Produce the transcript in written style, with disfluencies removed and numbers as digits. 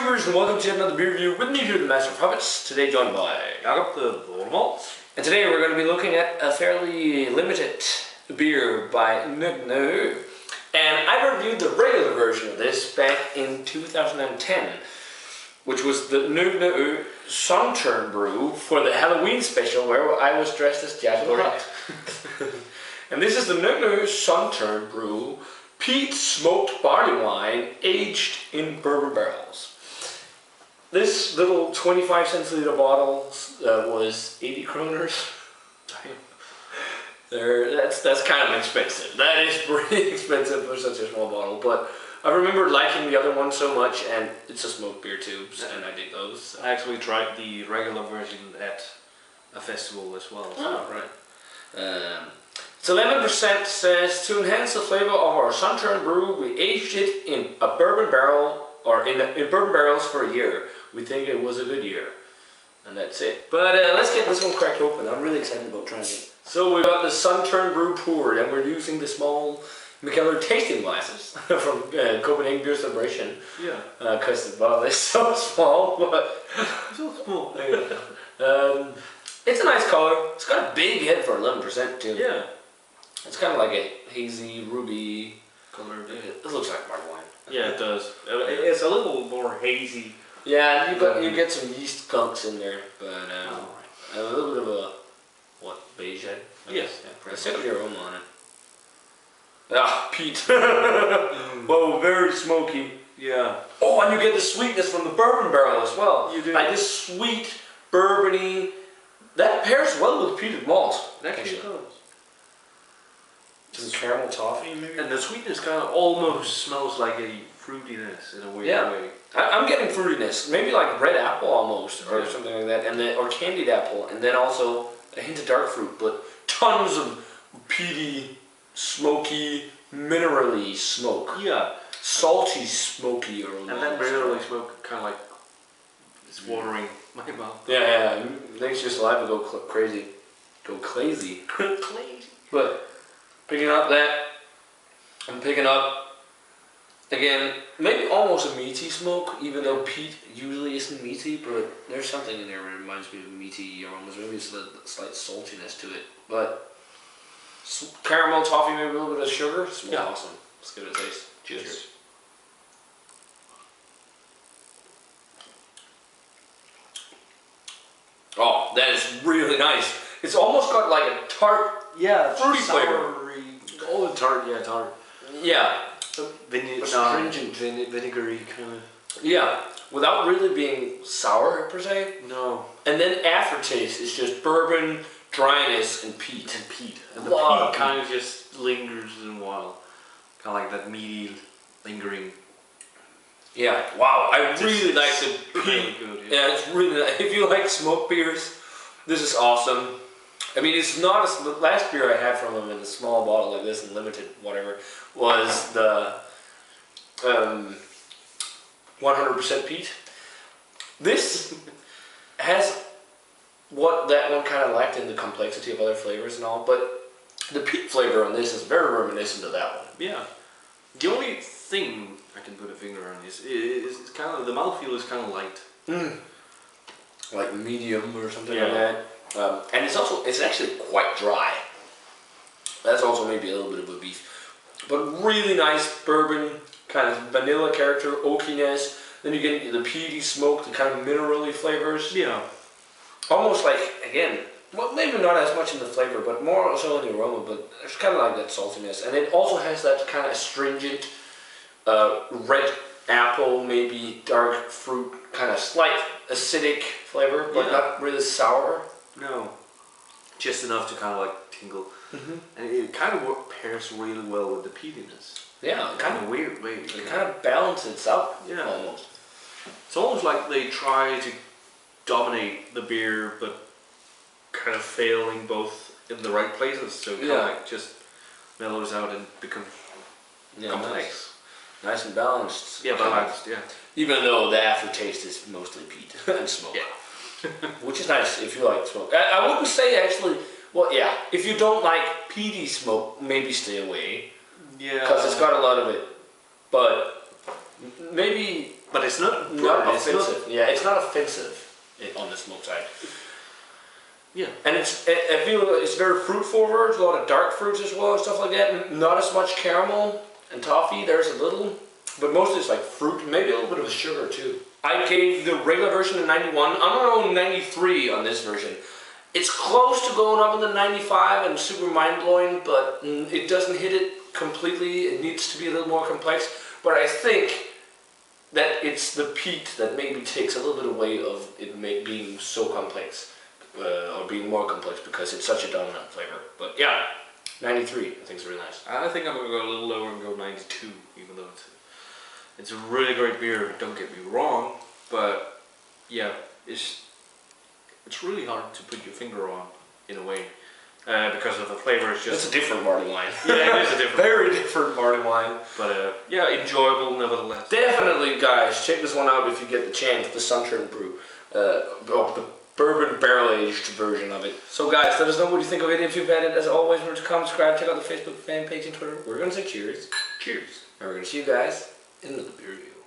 YouTubers, and welcome to another beer review with me here, the Master of Puppets. Today joined by Jakob, the Bourbon. And today we're going to be looking at a fairly limited beer by Nøgne Ø. And I reviewed the regular version of this back in 2010, which was the Nøgne Ø Sunturnbrew for the Halloween special where I was dressed as Jack the Rat. And this is the Nøgne Ø Sunturnbrew peat smoked barley wine aged in bourbon barrels. This little 25 centiliter bottle was 80 kroners. That's kind of expensive. That is pretty expensive for such a small bottle. But I remember liking the other one so much, and it's a smoked beer too, and I dig those. So. I actually tried the regular version at a festival as well. So. Oh, right. It's 11%, says, to enhance the flavor of our Sunturnbrew brew, we aged it in a bourbon barrel, or in bourbon barrels for a year. We think it was a good year. And that's it. But let's get this one cracked open. I'm really excited about trying it. So we've got the Sunturnbrew poured, and we're using the small McKellar tasting glasses from Copenhagen Beer Celebration. Yeah. Because the bottle is so small, but... so small. It's a nice color. It's got a big head for 11% too. Yeah. It's kind of like a hazy, ruby color. It looks like barley wine. Yeah, it does. It's a little more hazy. Yeah, you get some yeast gunks in there, but a little bit of a beige head. Yes. Yeah, a secondary aroma on it. Ah, peat. Whoa, very smoky. Yeah. Oh, and you get the sweetness from the bourbon barrel as well. You do. Like this sweet, bourbony. That pairs well with peated malt. Actually does. Some caramel toffee, maybe? And the sweetness kind of almost smells like a fruitiness in a weird way. I'm getting fruitiness, maybe like red apple almost, or something like that, and then or candied apple, and then also a hint of dark fruit, but tons of peaty, smoky, minerally smoke. Yeah. Salty, smoky aroma. And that minerally smoke kind of like it's watering my mouth. Yeah, makes your saliva go crazy. Go crazy. Crazy. But picking up that, I'm picking up, again, maybe almost a meaty smoke, even though peat usually isn't meaty, but there's something in there that reminds me of meaty aromas. Maybe it's a slight saltiness to it. But caramel, toffee, maybe a little bit of sugar. Smells awesome. Let's give it a taste. Cheers. Oh, that is really nice. It's almost got like a tart, fruity flavor. Oh, tart, tart. Yeah. Astringent, vinegary kind of. Yeah, without really being sour per se. No. And then aftertaste is just bourbon, dryness, and peat. And the peat kind of just lingers in a while. Kind of like that meaty, lingering. Yeah, wow, I really like the peat. Really good, yeah, it's really nice. If you like smoked beers, this is awesome. I mean, it's not the last beer I had from them in a small bottle like this, and limited, whatever, was the 100% peat. This has what that one kind of lacked in the complexity of other flavors and all, but the peat flavor on this is very reminiscent of that one. Yeah. The only thing I can put a finger on is kind of the mouthfeel is kind of light. Like medium or something like that. And it's actually quite dry. That's also maybe a little bit of a beef. But really nice bourbon, kind of vanilla character, oakiness. Then you get the peaty smoke, the kind of minerally flavors. Yeah. Almost like, again, well, maybe not as much in the flavor, but more so in the aroma, but it's kind of like that saltiness. And it also has that kind of astringent, red apple, maybe dark fruit, kind of slight acidic flavor, but not really sour. No, just enough to kind of like tingle, and it kind of pairs really well with the peatiness. Yeah, kind of weird way. It kind of balances out. Yeah, almost. It's almost like they try to dominate the beer, but kind of failing both in the right places. So it kind of like just mellows out and becomes complex. Nice and balanced. Yeah, balanced. Yeah. Even though the aftertaste is mostly peat and smoke. Yeah. Which is nice if you like smoke. I wouldn't say actually, well, yeah, if you don't like peaty smoke, maybe stay away. Yeah. Because it's got a lot of it. But maybe But it's not Not burnt, it's offensive. Yeah, it's not offensive on the smoke side. Yeah. And I feel it's very fruit forward, a lot of dark fruits as well and stuff like that. Not as much caramel and toffee, there's a little, but mostly it's like fruit, maybe a little bit of sugar too. I gave the regular version a 91. I'm gonna go 93 on this version. It's close to going up in the 95 and super mind-blowing, but it doesn't hit it completely. It needs to be a little more complex. But I think that it's the peat that maybe takes a little bit away of it being so complex. Or being more complex because it's such a dominant flavor. But yeah, 93 I think is really nice. I think I'm going to go a little lower and go 92, even though it's a really great beer, don't get me wrong. But yeah, it's really hard to put your finger on in a way. Because of the flavor, it's just... It's a different barley wine. Yeah, it is a different... Very different barley wine. But yeah, enjoyable nevertheless. Definitely, guys, check this one out if you get the chance, the Sunturnbrew. The bourbon barrel-aged version of it. So guys, let us know what you think of it. If you've had it, as always, remember to comment, subscribe, check out the Facebook fan page and Twitter. We're going to say cheers. Cheers. And we're going to see you guys in the beer review.